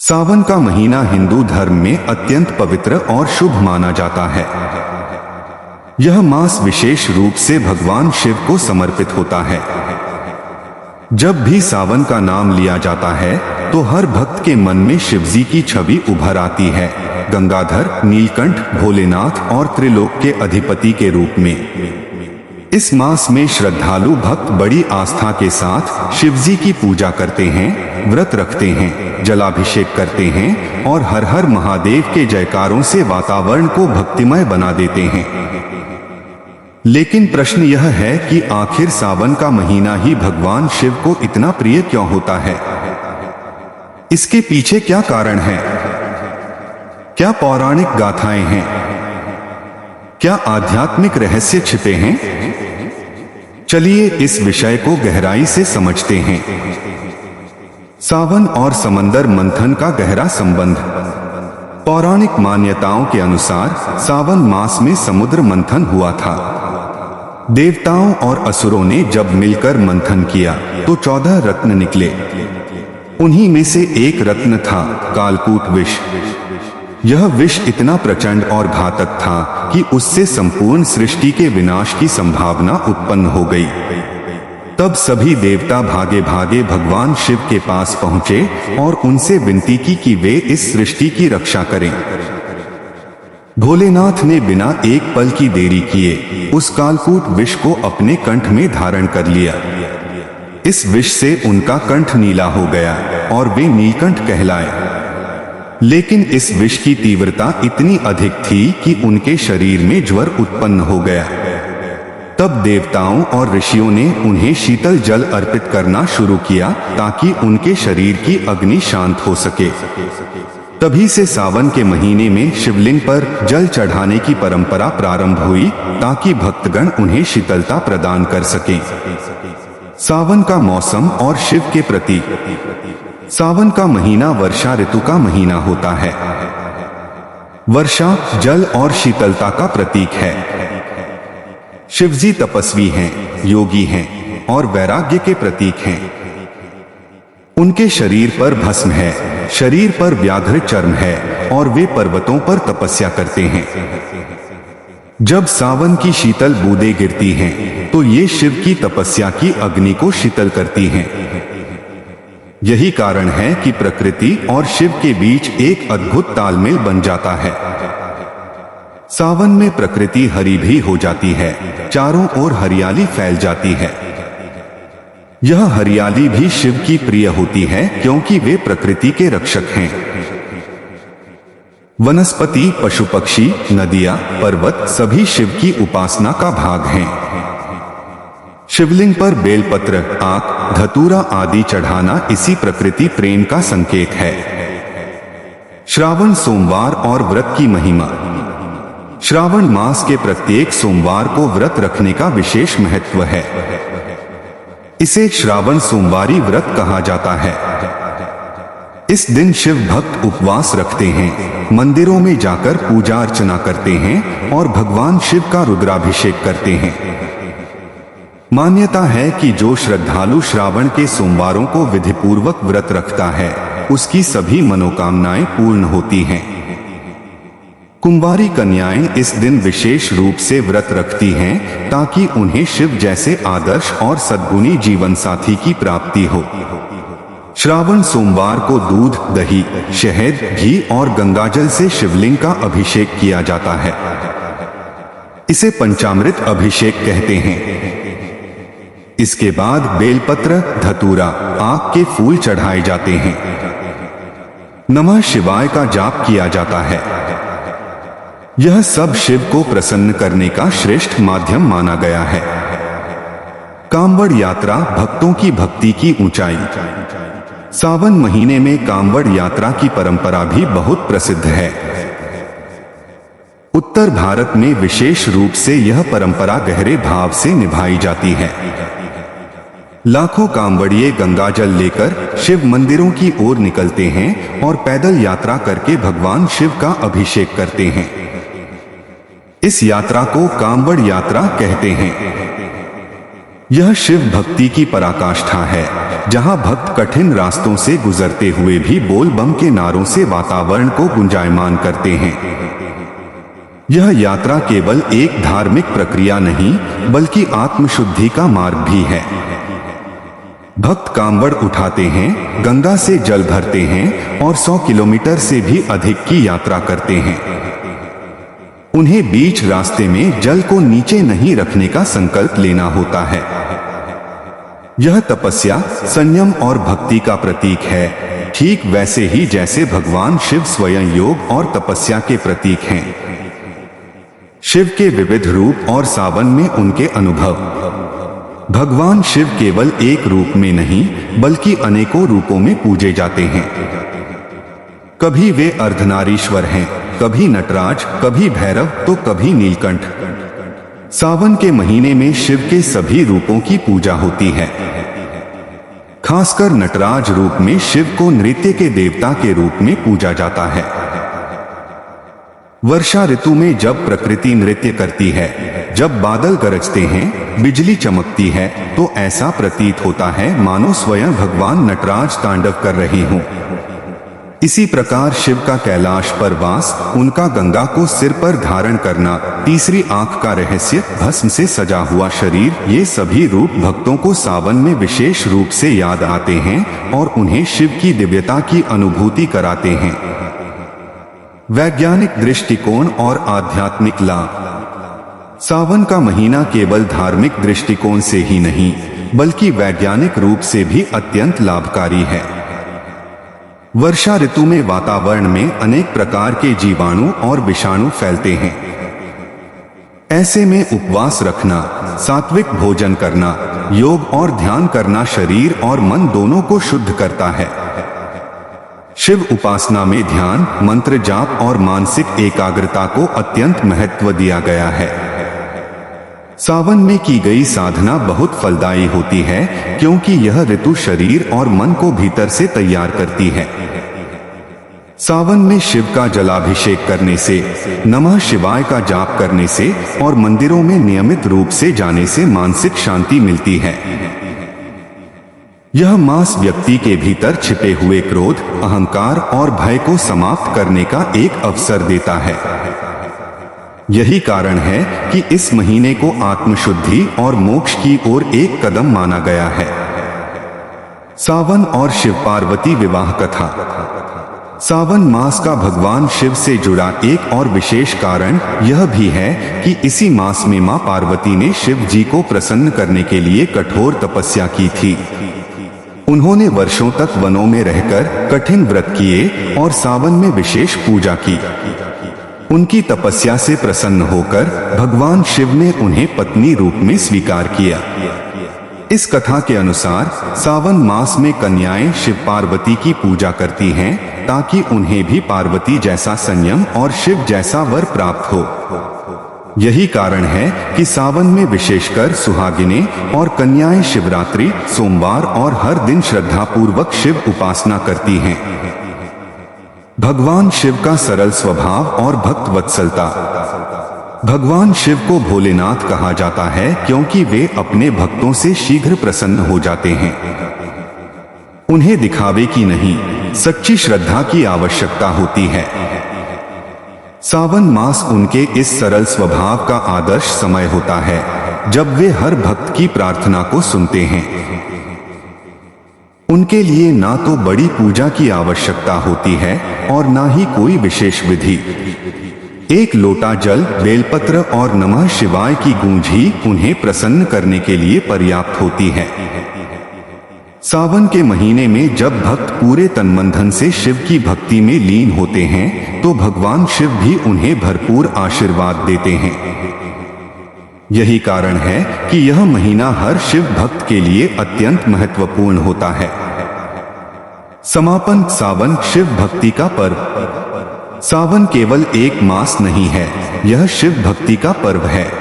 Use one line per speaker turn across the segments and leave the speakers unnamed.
सावन का महीना हिंदू धर्म में अत्यंत पवित्र और शुभ माना जाता है। यह मास विशेष रूप से भगवान शिव को समर्पित होता है। जब भी सावन का नाम लिया जाता है तो हर भक्त के मन में शिवजी की छवि उभर आती है, गंगाधर, नीलकंठ, भोलेनाथ और त्रिलोक के अधिपति के रूप में। इस मास में श्रद्धालु भक्त बड़ी आस्था के साथ शिवजी की पूजा करते हैं, व्रत रखते हैं, जलाभिषेक करते हैं और हर हर महादेव के जयकारों से वातावरण को भक्तिमय बना देते हैं। लेकिन प्रश्न यह है कि आखिर सावन का महीना ही भगवान शिव को इतना प्रिय क्यों होता है? इसके पीछे क्या कारण है? क्या पौराणिक गाथाएं हैं? क्या आध्यात्मिक रहस्य छिपे हैं? चलिए इस विषय को गहराई से समझते हैं। सावन और समंदर मंथन का गहरा संबंध। पौराणिक मान्यताओं के अनुसार सावन मास में समुद्र मंथन हुआ था। देवताओं और असुरों ने जब मिलकर मंथन किया तो 14 रत्न निकले। उन्हीं में से एक रत्न था कालकूट विष। यह विष इतना प्रचंड और घातक था कि उससे संपूर्ण सृष्टि के विनाश की संभावना उत्पन्न हो गई। तब सभी देवता भागे भागे भगवान शिव के पास पहुंचे और उनसे विनती की कि वे इस सृष्टि की रक्षा करें। भोलेनाथ ने बिना एक पल की देरी किए उस कालकूट विष को अपने कंठ में धारण कर लिया। इस विष से उनका कंठ नीला हो गया और वे नीलकंठ कहलाए। लेकिन इस विष की तीव्रता इतनी अधिक थी कि उनके शरीर में ज्वर उत्पन्न हो गया। तब देवताओं और ऋषियों ने उन्हें शीतल जल अर्पित करना शुरू किया ताकि उनके शरीर की अग्नि शांत हो सके। तभी से सावन के महीने में शिवलिंग पर जल चढ़ाने की परंपरा प्रारंभ हुई ताकि भक्तगण उन्हें शीतलता प्रदान कर सकें। सावन का मौसम और शिव के प्रतीक। सावन का महीना वर्षा ऋतु का महीना होता है। वर्षा जल और शीतलता का प्रतीक है। शिवजी तपस्वी हैं, योगी हैं और वैराग्य के प्रतीक हैं। उनके शरीर पर भस्म है, शरीर पर व्याघ्र चर्म है और वे पर्वतों पर तपस्या करते हैं। जब सावन की शीतल बूंदें गिरती हैं तो ये शिव की तपस्या की अग्नि को शीतल करती हैं। यही कारण है कि प्रकृति और शिव के बीच एक अद्भुत तालमेल बन जाता है। सावन में प्रकृति हरी भी हो जाती है, चारों ओर हरियाली फैल जाती है। यह हरियाली भी शिव की प्रिय होती है क्योंकि वे प्रकृति के रक्षक हैं। वनस्पति, पशु पक्षी, नदियां, पर्वत सभी शिव की उपासना का भाग हैं। शिवलिंग पर बेलपत्र, आक, धतूरा आदि चढ़ाना इसी प्रकृति प्रेम का संकेत है। श्रावण सोमवार और व्रत की महिमा। श्रावण मास के प्रत्येक सोमवार को व्रत रखने का विशेष महत्व है। इसे श्रावण सोमवारी व्रत कहा जाता है। इस दिन शिव भक्त उपवास रखते हैं, मंदिरों में जाकर पूजा अर्चना करते हैं और भगवान शिव का रुद्राभिषेक करते हैं। मान्यता है कि जो श्रद्धालु श्रावण के सोमवारों को विधिपूर्वक व्रत रखता है उसकी सभी मनोकामनाएं पूर्ण होती हैं। कुंवारी कन्याएं इस दिन विशेष रूप से व्रत रखती हैं ताकि उन्हें शिव जैसे आदर्श और सद्गुणी जीवन साथी की प्राप्ति हो। श्रावण सोमवार को दूध, दही, शहद, घी और गंगाजल से शिवलिंग का अभिषेक किया जाता है। इसे पंचामृत अभिषेक कहते हैं। इसके बाद बेलपत्र, धतूरा, आक के फूल चढ़ाए जाते हैं। नमः शिवाय का जाप किया जाता है। यह सब शिव को प्रसन्न करने का श्रेष्ठ माध्यम माना गया है। कांवड़ यात्रा, भक्तों की भक्ति की ऊंचाई। सावन महीने में कांवड़ यात्रा की परंपरा भी बहुत प्रसिद्ध है। उत्तर भारत में विशेष रूप से यह परंपरा गहरे भाव से निभाई जाती है। लाखों कांवड़िए गंगाजल लेकर शिव मंदिरों की ओर निकलते हैं और पैदल यात्रा करके भगवान शिव का अभिषेक करते हैं। इस यात्रा को कांवड़ यात्रा कहते हैं। यह शिव भक्ति की पराकाष्ठा है, जहां भक्त कठिन रास्तों से गुजरते हुए भी बोल बम के नारों से वातावरण को गुंजायमान करते हैं। यह यात्रा केवल एक धार्मिक प्रक्रिया नहीं, बल्कि आत्मशुद्धि का मार्ग भी है। भक्त कांवड़ उठाते हैं, गंगा से जल भरते हैं और 100 किलोमीटर से भी अधिक की यात्रा करते हैं। उन्हें बीच रास्ते में जल को नीचे नहीं रखने का संकल्प लेना होता है। यह तपस्या, संयम और भक्ति का प्रतीक है, ठीक वैसे ही जैसे भगवान शिव स्वयं योग और तपस्या के प्रतीक हैं। शिव के विविध रूप और सावन में उनके अनुभव। भगवान शिव केवल एक रूप में नहीं, बल्कि अनेकों रूपों में पूजे जाते हैं। कभी वे अर्धनारीश्वर हैं, कभी नटराज, कभी भैरव, तो कभी नीलकंठ। सावन के महीने में शिव के सभी रूपों की पूजा होती है। खासकर नटराज रूप में शिव को नृत्य के देवता के रूप में पूजा जाता है। वर्षा ऋतु में जब प्रकृति नृत्य करती है, जब बादल गरजते हैं, बिजली चमकती है, तो ऐसा प्रतीत होता है मानो स्वयं भगवान नटराज तांडव कर रहे हों। इसी प्रकार शिव का कैलाश पर वास, उनका गंगा को सिर पर धारण करना, तीसरी आंख का रहस्य, भस्म से सजा हुआ शरीर, ये सभी रूप भक्तों को सावन में विशेष रूप से याद आते हैं और उन्हें शिव की दिव्यता की अनुभूति कराते हैं। वैज्ञानिक दृष्टिकोण और आध्यात्मिक लाभ। सावन का महीना केवल धार्मिक दृष्टिकोण से ही नहीं, बल्कि वैज्ञानिक रूप से भी अत्यंत लाभकारी है। वर्षा ऋतु में वातावरण में अनेक प्रकार के जीवाणु और विषाणु फैलते हैं। ऐसे में उपवास रखना, सात्विक भोजन करना, योग और ध्यान करना शरीर और मन दोनों को शुद्ध करता है। शिव उपासना में ध्यान, मंत्र जाप और मानसिक एकाग्रता को अत्यंत महत्व दिया गया है। सावन में की गई साधना बहुत फलदायी होती है, क्योंकि यह ऋतु शरीर और मन को भीतर से तैयार करती है। सावन में शिव का जलाभिषेक करने से, नमः शिवाय का जाप करने से और मंदिरों में नियमित रूप से जाने से मानसिक शांति मिलती है। यह मास व्यक्ति के भीतर छिपे हुए क्रोध, अहंकार और भय को समाप्त करने का एक अवसर देता है। यही कारण है कि इस महीने को आत्मशुद्धि और मोक्ष की ओर एक कदम माना गया है। सावन और शिव पार्वती विवाह कथा। सावन मास का भगवान शिव से जुड़ा एक और विशेष कारण यह भी है कि इसी मास में मां पार्वती ने शिव जी को प्रसन्न करने के लिए कठोर तपस्या की थी। उन्होंने वर्षों तक वनों में रहकर कठिन व्रत किए और सावन में विशेष पूजा की। उनकी तपस्या से प्रसन्न होकर भगवान शिव ने उन्हें पत्नी रूप में स्वीकार किया। इस कथा के अनुसार सावन मास में कन्याएं शिव पार्वती की पूजा करती हैं, ताकि उन्हें भी पार्वती जैसा संयम और शिव जैसा वर प्राप्त हो। यही कारण है कि सावन में विशेषकर सुहागिनें और कन्याएं शिवरात्रि, सोमवार और हर दिन श्रद्धापूर्वक शिव उपासना करती हैं। भगवान शिव का सरल स्वभाव और भक्त वत्सलता। भगवान शिव को भोलेनाथ कहा जाता है क्योंकि वे अपने भक्तों से शीघ्र प्रसन्न हो जाते हैं। उन्हें दिखावे की नहीं, सच्ची श्रद्धा की आवश्यकता होती है। सावन मास उनके इस सरल स्वभाव का आदर्श समय होता है, जब वे हर भक्त की प्रार्थना को सुनते हैं। उनके लिए ना तो बड़ी पूजा की आवश्यकता होती है और ना ही कोई विशेष विधि। एक लोटा जल, बेलपत्र और नमः शिवाय की गूंज ही उन्हें प्रसन्न करने के लिए पर्याप्त होती है। सावन के महीने में जब भक्त पूरे तन धन से शिव की भक्ति में लीन होते हैं, तो भगवान शिव भी उन्हें भरपूर आशीर्वाद देते हैं। यही कारण है कि यह महीना हर शिव भक्त के लिए अत्यंत महत्वपूर्ण होता है। समापन। सावन शिव भक्ति का पर्व। सावन केवल एक मास नहीं है, यह शिव भक्ति का पर्व है।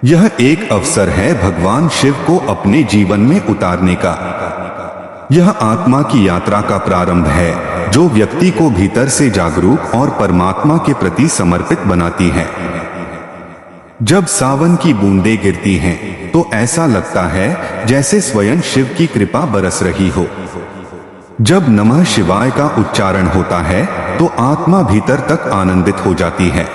यह एक अवसर है भगवान शिव को अपने जीवन में उतारने का। यह आत्मा की यात्रा का प्रारंभ है, जो व्यक्ति को भीतर से जागरूक और परमात्मा के प्रति समर्पित बनाती है। जब सावन की बूंदें गिरती हैं, तो ऐसा लगता है जैसे स्वयं शिव की कृपा बरस रही हो। जब नमः शिवाय का उच्चारण होता है, तो आत्मा भीतर तक आनंदित हो जाती है।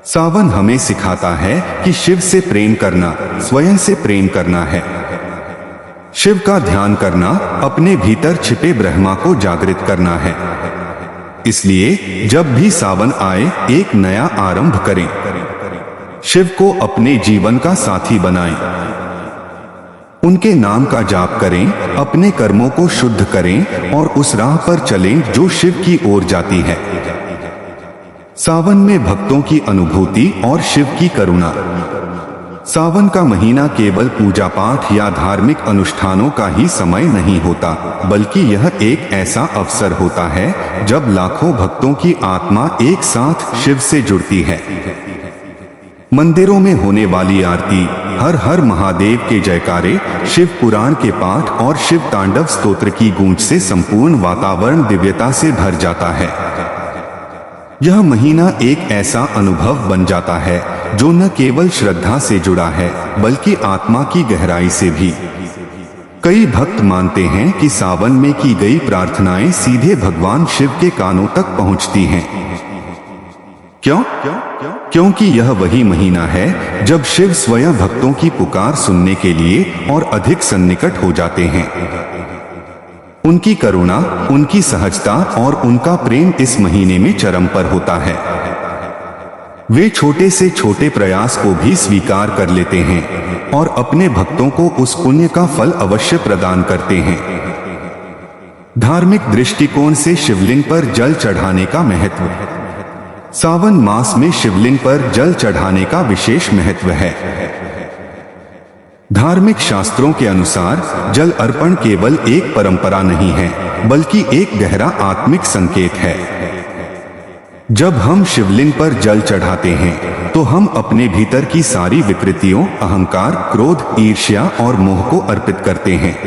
सावन हमें सिखाता है कि शिव से प्रेम करना स्वयं से प्रेम करना है। शिव का ध्यान करना अपने भीतर छिपे ब्रह्मा को जागृत करना है। इसलिए जब भी सावन आए, एक नया आरंभ करें। शिव को अपने जीवन का साथी बनाएं। उनके नाम का जाप करें, अपने कर्मों को शुद्ध करें और उस राह पर चलें जो शिव की ओर जाती है। सावन में भक्तों की अनुभूति और शिव की करुणा। सावन का महीना केवल पूजा पाठ या धार्मिक अनुष्ठानों का ही समय नहीं होता, बल्कि यह एक ऐसा अवसर होता है जब लाखों भक्तों की आत्मा एक साथ शिव से जुड़ती है। मंदिरों में होने वाली आरती, हर हर महादेव के जयकारे, शिव पुराण के पाठ और शिव तांडव स्तोत्र की गूंज से संपूर्ण वातावरण दिव्यता से भर जाता है। यह महीना एक ऐसा अनुभव बन जाता है जो न केवल श्रद्धा से जुड़ा है, बल्कि आत्मा की गहराई से भी। कई भक्त मानते हैं कि सावन में की गई प्रार्थनाएं सीधे भगवान शिव के कानों तक पहुंचती हैं। क्यों? क्योंकि यह वही महीना है जब शिव स्वयं भक्तों की पुकार सुनने के लिए और अधिक सन्निकट हो जाते हैं। उनकी करुणा, उनकी सहजता और उनका प्रेम इस महीने में चरम पर होता है। वे छोटे से छोटे प्रयास को भी स्वीकार कर लेते हैं और अपने भक्तों को उस पुण्य का फल अवश्य प्रदान करते हैं। धार्मिक दृष्टिकोण से शिवलिंग पर जल चढ़ाने का महत्व। सावन मास में शिवलिंग पर जल चढ़ाने का विशेष महत्व है। धार्मिक शास्त्रों के अनुसार जल अर्पण केवल एक परंपरा नहीं है, बल्कि एक गहरा आत्मिक संकेत है। जब हम शिवलिंग पर जल चढ़ाते हैं, तो हम अपने भीतर की सारी विकृतियों, अहंकार, क्रोध, ईर्ष्या और मोह को अर्पित करते हैं।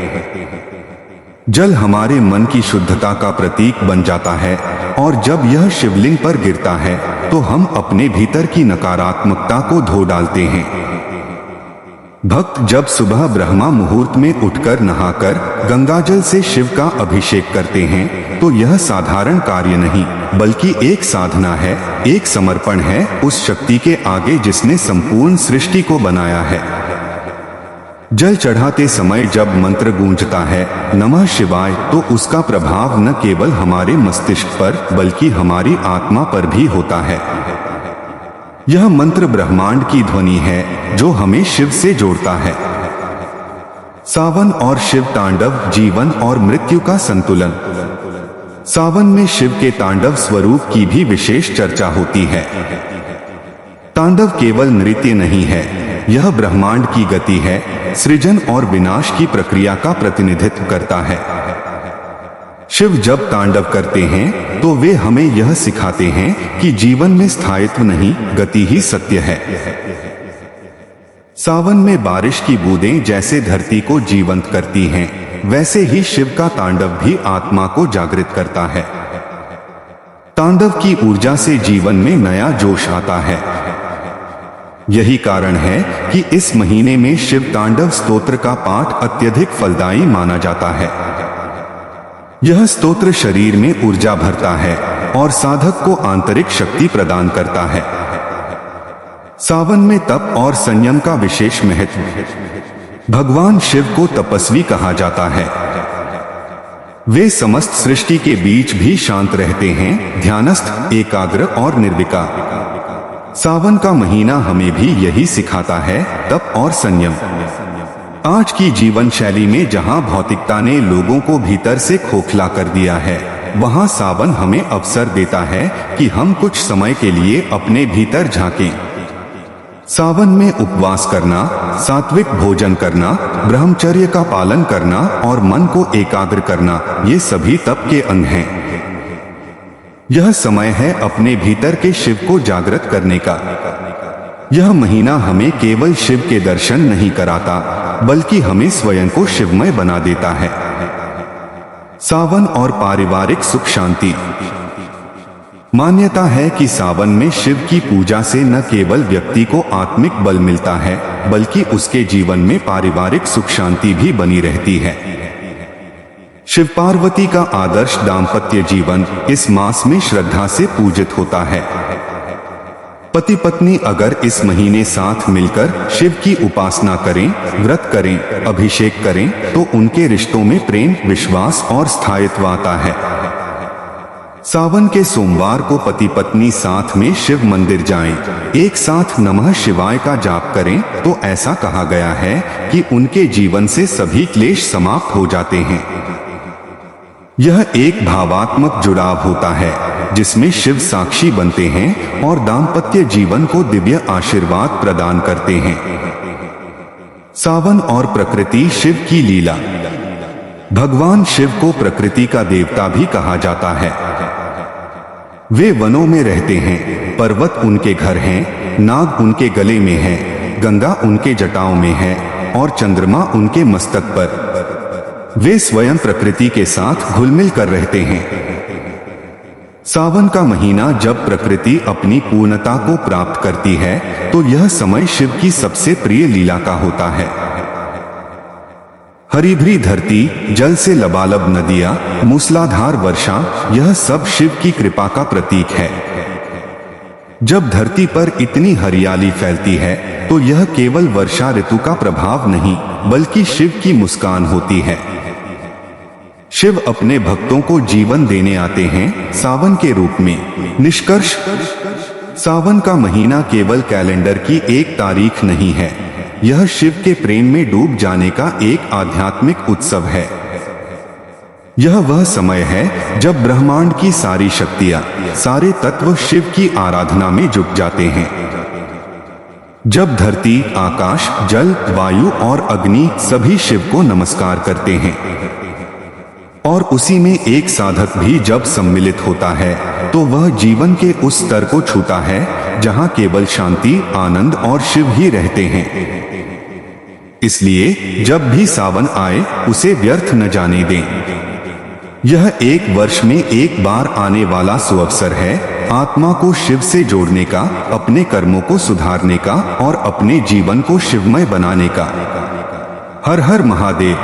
जल हमारे मन की शुद्धता का प्रतीक बन जाता है और जब यह शिवलिंग पर गिरता है, तो हम अपने भीतर की नकारात्मकता को धो डालते हैं। भक्त जब सुबह ब्रह्मा मुहूर्त में उठकर नहाकर गंगाजल से शिव का अभिषेक करते हैं, तो यह साधारण कार्य नहीं, बल्कि एक साधना है, एक समर्पण है उस शक्ति के आगे जिसने संपूर्ण सृष्टि को बनाया है। जल चढ़ाते समय जब मंत्र गूंजता है नमः शिवाय, तो उसका प्रभाव न केवल हमारे मस्तिष्क पर बल्कि हमारी आत्मा पर भी होता है। यह मंत्र ब्रह्मांड की ध्वनि है जो हमें शिव से जोड़ता है। सावन और शिव तांडव, जीवन और मृत्यु का संतुलन। सावन में शिव के तांडव स्वरूप की भी विशेष चर्चा होती है। तांडव केवल नृत्य नहीं है, यह ब्रह्मांड की गति है, सृजन और विनाश की प्रक्रिया का प्रतिनिधित्व करता है। शिव जब तांडव करते हैं तो वे हमें यह सिखाते हैं कि जीवन में स्थायित्व नहीं, गति ही सत्य है। सावन में बारिश की बूंदें जैसे धरती को जीवंत करती हैं, वैसे ही शिव का तांडव भी आत्मा को जागृत करता है। तांडव की ऊर्जा से जीवन में नया जोश आता है। यही कारण है कि इस महीने में शिव तांडव स्तोत्र का पाठ अत्यधिक फलदायी माना जाता है। यह स्तोत्र शरीर में ऊर्जा भरता है और साधक को आंतरिक शक्ति प्रदान करता है। सावन में तप और संयम का विशेष महत्व। भगवान शिव को तपस्वी कहा जाता है। वे समस्त सृष्टि के बीच भी शांत रहते हैं, ध्यानस्थ, एकाग्र और निर्विकार। सावन का महीना हमें भी यही सिखाता है, तप और संयम। आज की जीवन शैली में जहां भौतिकता ने लोगों को भीतर से खोखला कर दिया है, वहां सावन हमें अवसर देता है कि हम कुछ समय के लिए अपने भीतर झांकें। सावन में उपवास करना, सात्विक भोजन करना, ब्रह्मचर्य का पालन करना और मन को एकाग्र करना, ये सभी तप के अंग हैं। यह समय है अपने भीतर के शिव को जागृत करने का। यह महीना हमें केवल शिव के दर्शन नहीं कराता, बल्कि हमें स्वयं को शिवमय बना देता है। सावन और पारिवारिक सुख शांति। मान्यता है कि सावन में शिव की पूजा से न केवल व्यक्ति को आत्मिक बल मिलता है, बल्कि उसके जीवन में पारिवारिक सुख शांति भी बनी रहती है। शिव पार्वती का आदर्श दाम्पत्य जीवन इस मास में श्रद्धा से पूजित होता है। पति पत्नी अगर इस महीने साथ मिलकर शिव की उपासना करें, व्रत करें, अभिषेक करें, तो उनके रिश्तों में प्रेम, विश्वास और स्थायित्व आता है। सावन के सोमवार को पति पत्नी साथ में शिव मंदिर जाएं, एक साथ नमः शिवाय का जाप करें, तो ऐसा कहा गया है कि उनके जीवन से सभी क्लेश समाप्त हो जाते हैं। यह एक भावात्मक जुड़ाव होता है जिसमें शिव साक्षी बनते हैं और दाम्पत्य जीवन को दिव्य आशीर्वाद प्रदान करते हैं। सावन और प्रकृति, शिव की लीला। भगवान शिव को प्रकृति का देवता भी कहा जाता है। वे वनों में रहते हैं, पर्वत उनके घर हैं, नाग उनके गले में है, गंगा उनके जटाओं में है और चंद्रमा उनके मस्तक पर। वे स्वयं प्रकृति के साथ घुल-मिल कर रहते हैं। सावन का महीना जब प्रकृति अपनी पूर्णता को प्राप्त करती है, तो यह समय शिव की सबसे प्रिय लीला का होता है। हरी भरी धरती, जल से लबालब नदियां, मूसलाधार वर्षा, यह सब शिव की कृपा का प्रतीक है। जब धरती पर इतनी हरियाली फैलती है, तो यह केवल वर्षा ऋतु का प्रभाव नहीं, बल्कि शिव की मुस्कान होती है। शिव अपने भक्तों को जीवन देने आते हैं सावन के रूप में। निष्कर्ष, सावन का महीना केवल कैलेंडर की एक तारीख नहीं है, यह शिव के प्रेम में डूब जाने का एक आध्यात्मिक उत्सव है। यह वह समय है जब ब्रह्मांड की सारी शक्तियां, सारे तत्व शिव की आराधना में जुट जाते हैं। जब धरती, आकाश, जल, वायु और अग्नि सभी शिव को नमस्कार करते हैं, और उसी में एक साधक भी जब सम्मिलित होता है, तो वह जीवन के उस स्तर को छूता है जहां केवल शांति, आनंद और शिव ही रहते हैं। इसलिए जब भी सावन आए, उसे व्यर्थ न जाने दें। यह एक वर्ष में एक बार आने वाला सुअवसर है आत्मा को शिव से जोड़ने का, अपने कर्मों को सुधारने का और अपने जीवन को शिवमय बनाने का। हर हर महादेव।